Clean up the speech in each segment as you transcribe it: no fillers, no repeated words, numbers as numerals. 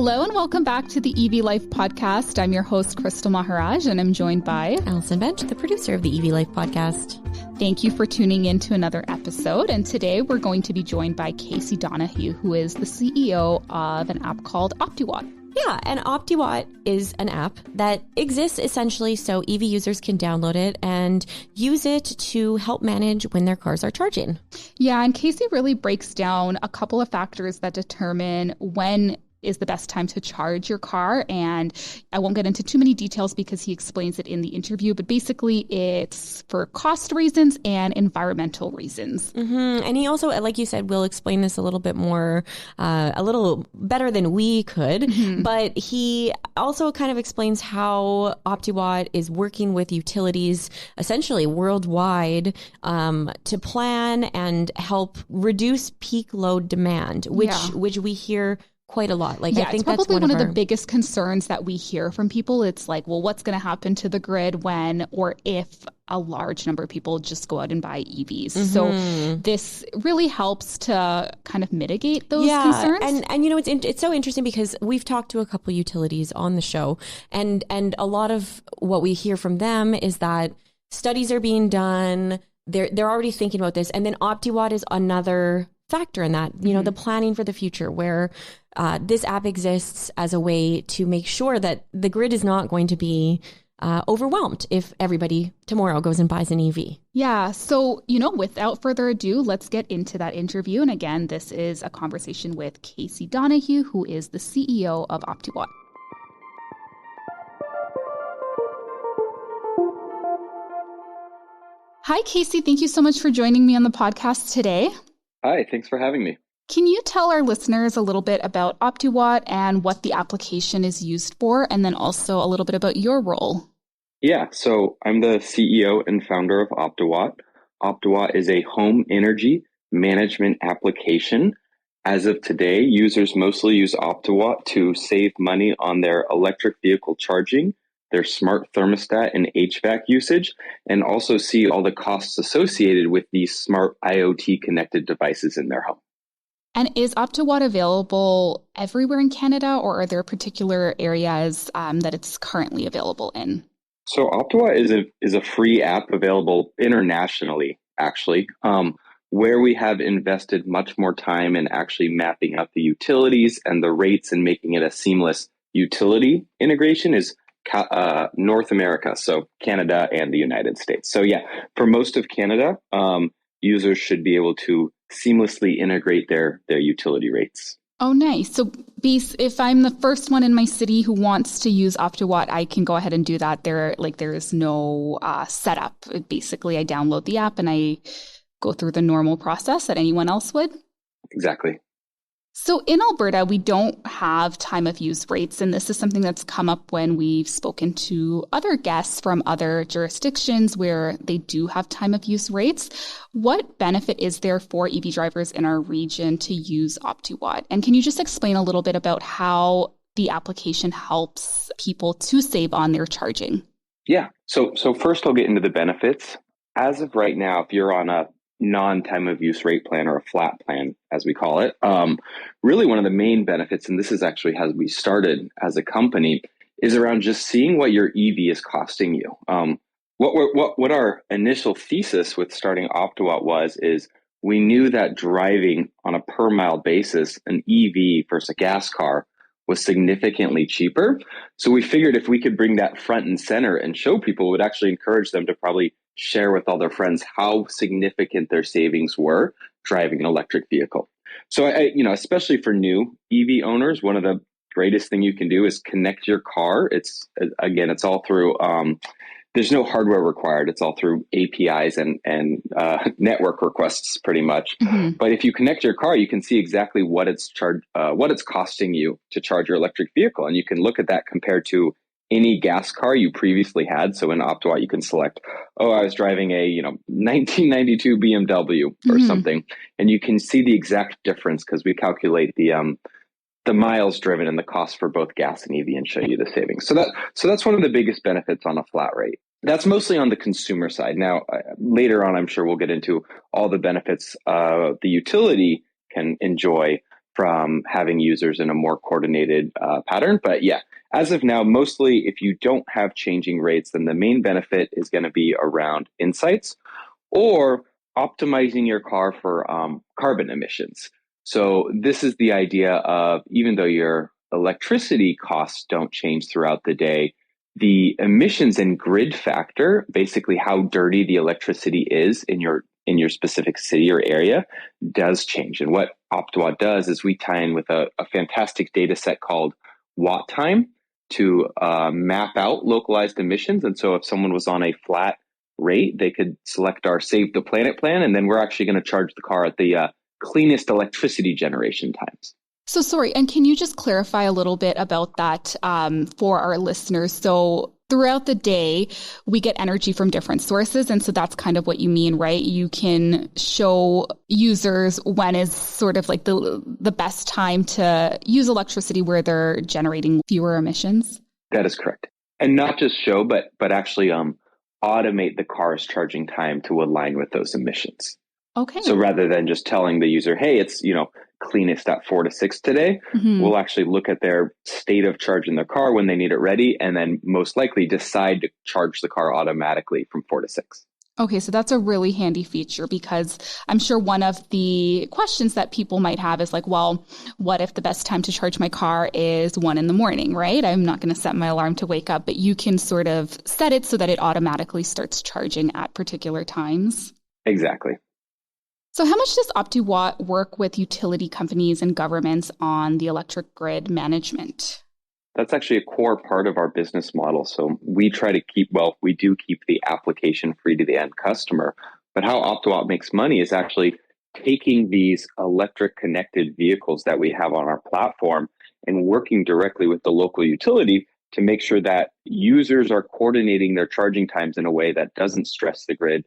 Hello and welcome back to the EV Life podcast. I'm your host, Crystal Maharaj, and I'm joined by Allison Bench, the producer of the EV Life podcast. Thank you for tuning in to another episode. And today we're going to be joined by Casey Donahue, who is the CEO of an app called Optiwatt. Yeah, and Optiwatt is an app that exists essentially so EV users can download it and use it to help manage when their cars are charging. Yeah, and Casey really breaks down a couple of factors that determine when is the best time to charge your car. And I won't get into too many details because he explains it in the interview, but basically it's for cost reasons and environmental reasons. Mm-hmm. And he also, like you said, will explain this a little bit more, a little better than we could. Mm-hmm. But he also kind of explains how Optiwatt is working with utilities essentially worldwide to plan and help reduce peak load demand, which we hear quite a lot. I think that's probably one of the biggest concerns that we hear from people. It's like, well, what's going to happen to the grid when or if a large number of people just go out and buy EVs? Mm-hmm. So this really helps to kind of mitigate those concerns. And you know, it's so interesting because we've talked to a couple utilities on the show, and a lot of what we hear from them is that studies are being done. They're already thinking about this, and then Optiwatt is another factor in that, you know, the planning for the future where this app exists as a way to make sure that the grid is not going to be overwhelmed if everybody tomorrow goes and buys an EV. Yeah. So, you know, without further ado, let's get into that interview. And again, this is a conversation with Casey Donahue, who is the CEO of Optiwatt. Hi, Casey. Thank you so much for joining me on the podcast today. Hi, thanks for having me. Can you tell our listeners a little bit about Optiwatt and what the application is used for, and then also a little bit about your role? Yeah, so I'm the CEO and founder of Optiwatt. Optiwatt is a home energy management application. As of today, users mostly use Optiwatt to save money on their electric vehicle charging, their smart thermostat and HVAC usage, and also see all the costs associated with these smart IoT connected devices in their home. And is Optiwatt available everywhere in Canada, or are there particular areas that it's currently available in? So Optiwatt is a free app available internationally, actually. Where we have invested much more time in actually mapping out the utilities and the rates and making it a seamless utility integration is North America, so Canada and the United States. So yeah, for most of Canada, users should be able to seamlessly integrate their utility rates. Oh, nice. So if I'm the first one in my city who wants to use Optiwatt, I can go ahead and do that. There is no setup. Basically, I download the app and I go through the normal process that anyone else would. Exactly. So in Alberta, we don't have time of use rates, and this is something that's come up when we've spoken to other guests from other jurisdictions where they do have time of use rates. What benefit is there for EV drivers in our region to use Optiwatt? And can you just explain a little bit about how the application helps people to save on their charging? Yeah. So first I'll get into the benefits. As of right now, if you're on a non-time of use rate plan or a flat plan, as we call it, really one of the main benefits, and this is actually how we started as a company, is around just seeing what your EV is costing you. What our initial thesis with starting Optiwatt is we knew that driving on a per mile basis, an EV versus a gas car was significantly cheaper. So we figured if we could bring that front and center and show people, it would actually encourage them to probably share with all their friends how significant their savings were driving an electric vehicle. So, especially for new EV owners, one of the greatest thing you can do is connect your car. It's all through, there's no hardware required. It's all through APIs and network requests pretty much. Mm-hmm. But if you connect your car, you can see exactly what it's costing you to charge your electric vehicle. And you can look at that compared to any gas car you previously had. So in Optiwatt, you can select, I was driving a 1992 BMW or something, and you can see the exact difference because we calculate the miles driven and the cost for both gas and EV and show you the savings. So that's one of the biggest benefits on a flat rate. That's mostly on the consumer side. Now, later on, I'm sure we'll get into all the benefits the utility can enjoy. from having users in a more coordinated pattern. But yeah, as of now, mostly if you don't have changing rates, then the main benefit is going to be around insights or optimizing your car for carbon emissions. So this is the idea of, even though your electricity costs don't change throughout the day, the emissions and grid factor, basically how dirty the electricity is in your specific city or area, does change. And what Optiwatt does is we tie in with a fantastic data set called Watt Time to map out localized emissions. And so if someone was on a flat rate, they could select our Save the Planet plan, and then we're actually going to charge the car at the cleanest electricity generation times. So sorry, and can you just clarify a little bit about that for our listeners? So throughout the day, we get energy from different sources. And so that's kind of what you mean, right? You can show users when is sort of like the best time to use electricity where they're generating fewer emissions. That is correct. And not just show, but actually automate the car's charging time to align with those emissions. Okay. So rather than just telling the user, hey, it's, cleanest at 4 to 6 today, we'll actually look at their state of charge in their car when they need it ready, and then most likely decide to charge the car automatically from 4 to 6. Okay, so that's a really handy feature, because I'm sure one of the questions that people might have is like, well, what if the best time to charge my car is 1 a.m, right? I'm not going to set my alarm to wake up, but you can sort of set it so that it automatically starts charging at particular times. Exactly. So how much does Optiwatt work with utility companies and governments on the electric grid management? That's actually a core part of our business model. So we try to keep the application free to the end customer. But how Optiwatt makes money is actually taking these electric connected vehicles that we have on our platform and working directly with the local utility to make sure that users are coordinating their charging times in a way that doesn't stress the grid,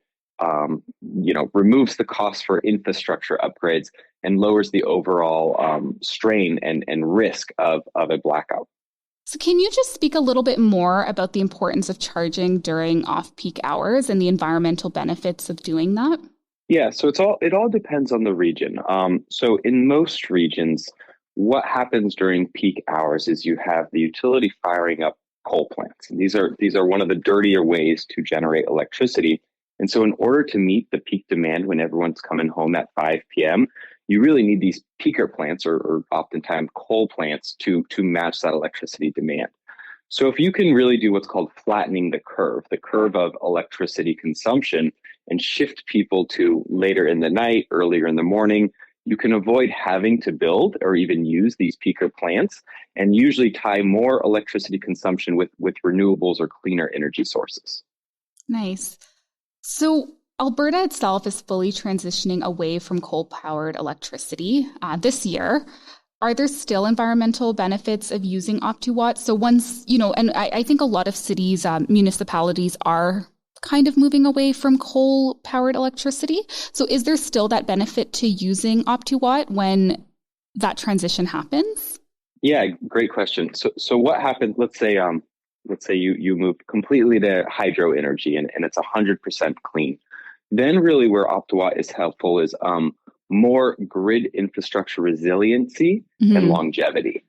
removes the cost for infrastructure upgrades, and lowers the overall strain and risk of a blackout. So can you just speak a little bit more about the importance of charging during off-peak hours and the environmental benefits of doing that? Yeah, so it all depends on the region. So in most regions, what happens during peak hours is you have the utility firing up coal plants. And these are one of the dirtier ways to generate electricity. And so in order to meet the peak demand when everyone's coming home at 5 p.m., you really need these peaker plants or oftentimes coal plants to match that electricity demand. So if you can really do what's called flattening the curve of electricity consumption, and shift people to later in the night, earlier in the morning, you can avoid having to build or even use these peaker plants, and usually tie more electricity consumption with renewables or cleaner energy sources. Nice. So Alberta itself is fully transitioning away from coal-powered electricity this year. Are there still environmental benefits of using Optiwatt? So once, and I think a lot of cities, municipalities are kind of moving away from coal-powered electricity. So is there still that benefit to using Optiwatt when that transition happens? Yeah, great question. So what happens, let's say you move completely to hydro energy and it's 100% clean. Then really where Optiwatt is helpful is more grid infrastructure resiliency and longevity.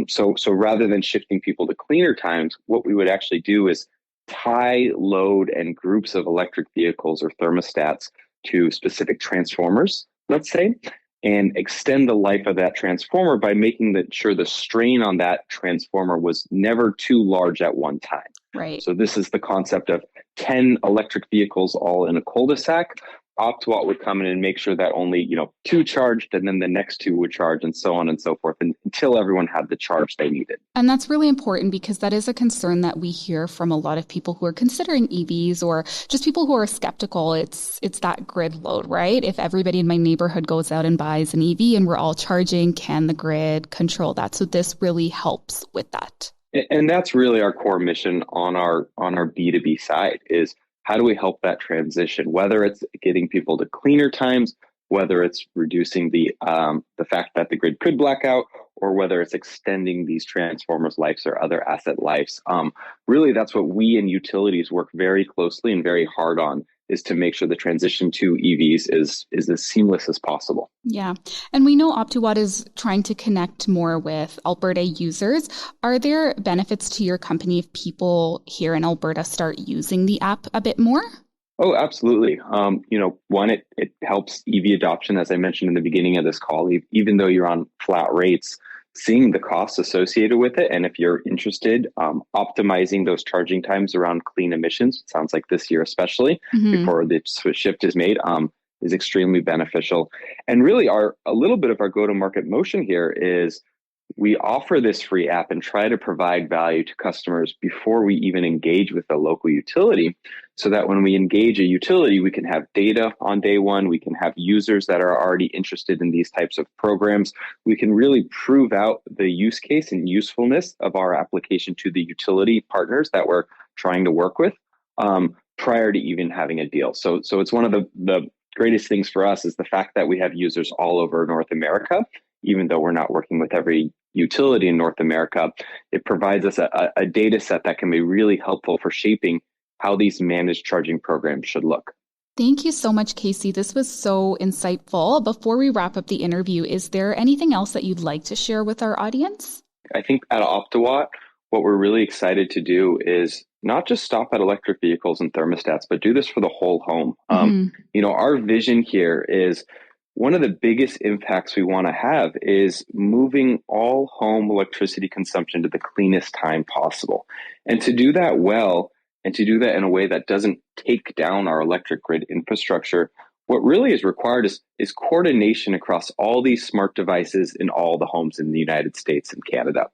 So rather than shifting people to cleaner times, what we would actually do is tie load and groups of electric vehicles or thermostats to specific transformers, let's say, and extend the life of that transformer by making sure the strain on that transformer was never too large at one time. Right. So this is the concept of 10 electric vehicles all in a cul-de-sac. Optiwatt would come in and make sure that only 2 charged, and then the next 2 would charge, and so on and so forth, until everyone had the charge they needed. And that's really important, because that is a concern that we hear from a lot of people who are considering EVs, or just people who are skeptical. It's that grid load, right? If everybody in my neighborhood goes out and buys an EV and we're all charging, can the grid control that? So this really helps with that. And that's really our core mission on our B2B side, is how do we help that transition, whether it's getting people to cleaner times, whether it's reducing the fact that the grid could black out, or whether it's extending these transformers' lives or other asset lives. Really, that's what we in utilities work very closely and very hard on, is to make sure the transition to EVs is as seamless as possible. Yeah. And we know Optiwatt is trying to connect more with Alberta users. Are there benefits to your company if people here in Alberta start using the app a bit more? Oh, absolutely. One, it helps EV adoption, as I mentioned in the beginning of this call, even though you're on flat rates, seeing the costs associated with it. And if you're interested, optimizing those charging times around clean emissions, it sounds like this year, especially before the shift is made, is extremely beneficial. And really a little bit of our go-to-market motion here is we offer this free app and try to provide value to customers before we even engage with a local utility, so that when we engage a utility, we can have data on day one. We can have users that are already interested in these types of programs. We can really prove out the use case and usefulness of our application to the utility partners that we're trying to work with prior to even having a deal. So it's one of the greatest things for us is the fact that we have users all over North America. Even though we're not working with every utility in North America, it provides us a data set that can be really helpful for shaping how these managed charging programs should look. Thank you so much, Casey. This was so insightful. Before we wrap up the interview, is there anything else that you'd like to share with our audience? I think at Optiwatt, what we're really excited to do is not just stop at electric vehicles and thermostats, but do this for the whole home. Our vision here is one of the biggest impacts we want to have is moving all home electricity consumption to the cleanest time possible. And to do that well, and to do that in a way that doesn't take down our electric grid infrastructure, what really is required is coordination across all these smart devices in all the homes in the United States and Canada.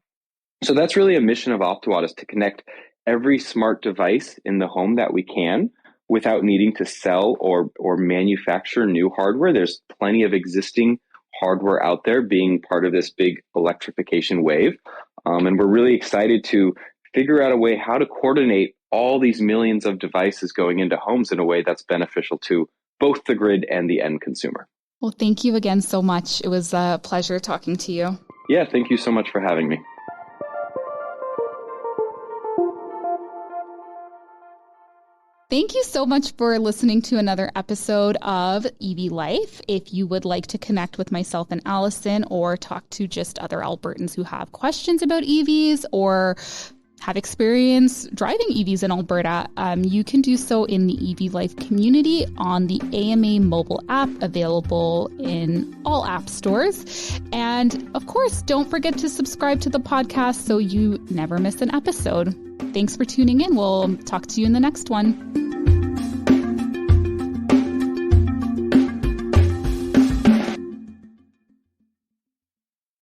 So that's really a mission of Optiwatt, is to connect every smart device in the home that we can without needing to sell or manufacture new hardware. There's plenty of existing hardware out there being part of this big electrification wave. And we're really excited to figure out a way how to coordinate all these millions of devices going into homes in a way that's beneficial to both the grid and the end consumer. Well, thank you again so much. It was a pleasure talking to you. Yeah, thank you so much for having me. Thank you so much for listening to another episode of EV Life. If you would like to connect with myself and Allison, or talk to just other Albertans who have questions about EVs or have experience driving EVs in Alberta, you can do so in the EV Life community on the AMA mobile app, available in all app stores. And of course, don't forget to subscribe to the podcast so you never miss an episode. Thanks for tuning in. We'll talk to you in the next one.